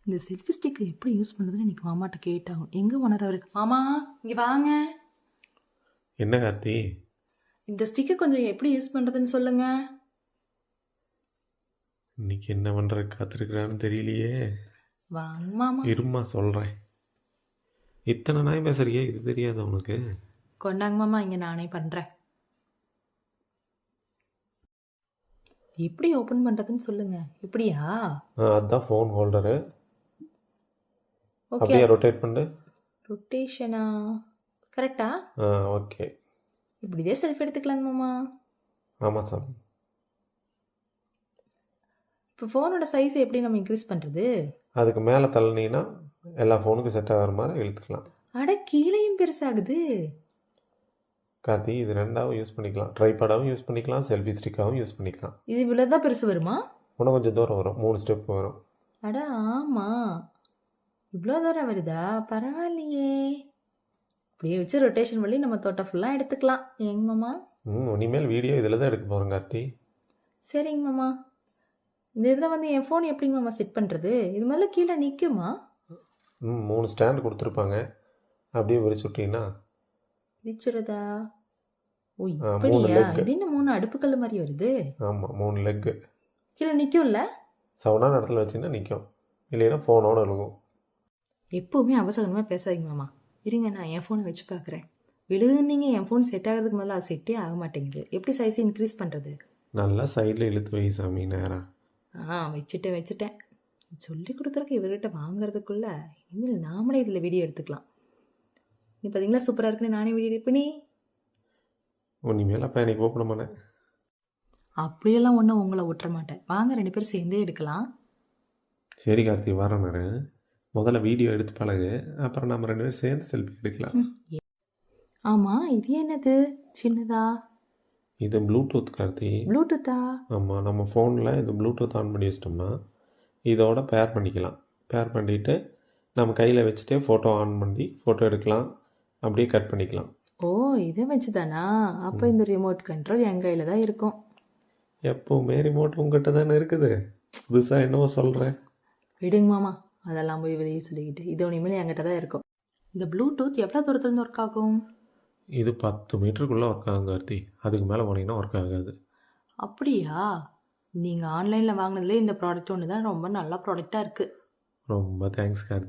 இந்த செல்ஃபி ஸ்டிக்கை எப்படி யூஸ் பண்ணுறதுன்னு இன்னைக்கு மாமாட்ட கேட்டாகும். எங்கே ஓனர் அவருக்கு? மாமா இங்கே வாங்க. என்ன கார்த்தி? இந்த ஸ்டிக்கை கொஞ்சம் எப்படி யூஸ் பண்ணுறதுன்னு சொல்லுங்க. இன்னைக்கு என்ன பண்ணுற காத்திருக்கிறான்னு தெரியலையே. வாங்க மாமா. இருமா சொல்கிறேன். இத்தனை நாய் பேசுறியே, இது தெரியாத உனக்கு? கொண்டாங்க மாமா, இங்கே நானே பண்ணுறேன். எப்படி ஓப்பன் பண்ணுறதுன்னு சொல்லுங்க. இப்படியா? அதுதான் ஃபோன் ஹோல்டரு. ஓகே. அப்படியே ரொட்டேட் பண்ணு. ரொட்டேஷனா? கரெக்டா? ஓகே. இப்படிதே செல்ஃபி எடுத்துக்கலாங்க மாமா. ஆமாம் சார். இப்போ ஃபோனோட சைஸ் எப்படி நம்ம இன்க்ரீஸ் பண்ணுறது? அதுக்கு மேலே தள்ளினீங்கன்னா எல்லா ஃபோனுக்கும் செட் ஆகிற மாதிரி இழுத்துக்கலாம். அட, கீழேயும் பெருசாகுது. கார்த்தி, இது ரெண்டாவும் யூஸ் பண்ணிக்கலாம். ட்ரைபாடாகவும் யூஸ் பண்ணிக்கலாம், செல்ஃபி ஸ்டிக்காகவும் யூஸ் பண்ணிக்கலாம். இது இவ்வளோதான் பெருசு வருமா? இன்னும் கொஞ்சம் தூரம் வரும், 3 ஸ்டெப் வரும். அட ஆமாம், இவ்வளோ தூரம் வருதா? பரவாயில்லையே. இப்படியே வச்சு ரொட்டேஷன் பண்ணி நம்ம தோட்டம் ஃபுல்லாக எடுத்துக்கலாம். ஏங்க மாமா? இனிமேல் வீடியோ இதில் தான் எடுக்க போகிறோம் கார்த்தி. சரிங்க மாமா. இந்த இதில் வந்து என் ஃபோன் எப்படிங்க மாமா செட் பண்ணுறது? இது மேலே கீழே நிற்குமா? 3 ஸ்டாண்டு கொடுத்துருப்பாங்க. அப்படியே விரிச்சு விட்டீங்கன்னா விரிச்சுறதா? ஓ, 3 இப்படியா? லெக். இது என்ன 3 அடுப்புக்கல் மாதிரி வருது? ஆமாம், 3 லெக்கு. கீழே நிற்கும்ல? சவுண்டான இடத்துல வச்சிங்கன்னா நிற்கும், இல்லைன்னா ஃபோனோடு விழுகும். எப்போவுமே அவசரமாக பேசாதீங்க மாமா. இருங்க, நான் என் ஃபோனை வச்சு பார்க்குறேன். விழுகுன்னீங்க, என் ஃபோன் செட் ஆகிறதுக்கு முதல்ல அது செட்டே ஆக மாட்டேங்குது. எப்படி சைஸை இன்க்ரீஸ் பண்ணுறது? நல்லா சைடில் இழுத்து வை சாமி, நேரம். வச்சுட்டேன். சொல்லி கொடுக்குறக்கு இவர்கிட்ட வாங்குறதுக்குள்ள இனிமேல் நாமளே இதில் வீடியோ எடுத்துக்கலாம். நீ பார்த்தீங்களா, சூப்பராக இருக்குன்னு நானே வீடியோ எடுப்பேன். நீ இனிமேல் அப்போ எனக்கு ஓப்பன பண்ணேன். அப்படியெல்லாம் ஒன்றும் உங்களை விட்டுற மாட்டேன். வாங்க, 2 பேரும் சேர்ந்தே எடுக்கலாம். சரி கார்த்தி, வரேன் நான். முதல்ல வீடியோ எடுத்து பழகு, அப்புறம் நம்ம 2 பேரும் சேர்ந்து செல்ஃபி எடுக்கலாம். ஆமாம், இது என்னது சின்னதா? இது ப்ளூடூத் கார்த்தி. ப்ளூடூத்தா? ஆமாம், நம்ம ஃபோனில் இது ப்ளூடூத் ஆன் பண்ணி வச்சிட்டோம்னா இதோட பேர் பண்ணிக்கலாம். பேர் பண்ணிவிட்டு நம்ம கையில் வச்சுட்டே ஃபோட்டோ ஆன் பண்ணி ஃபோட்டோ எடுக்கலாம், அப்படியே கட் பண்ணிக்கலாம். ஓ, இதை வச்சு தானா? அப்போ இந்த ரிமோட் கண்ட்ரோல் என் கையில் தான் இருக்கும். எப்போவுமே ரிமோட் உங்ககிட்ட தானே இருக்குது. புதுசாக என்னவோ சொல்கிறேன். விடுங்க மாமா, அதெல்லாம் போய் வெளியே சொல்லிக்கிட்டு. இது இனிமேல் என்கிட்ட தான் இருக்கும். இந்த ப்ளூடூத் எவ்வளோ தூரத்துலேருந்து ஒர்க் ஆகும்? இது 10 மீட்டருக்குள்ளே ஒர்க் ஆகும் கார்த்தி. அதுக்கு மேலே போனீங்கன்னா ஒர்க் ஆகாது. அப்படியா? நீங்கள் ஆன்லைனில் வாங்கினதுலேயே இந்த ப்ராடக்ட் ஒன்று தான் ரொம்ப நல்ல ப்ராடக்டாக இருக்குது. ரொம்ப தேங்க்ஸ் கார்த்தி.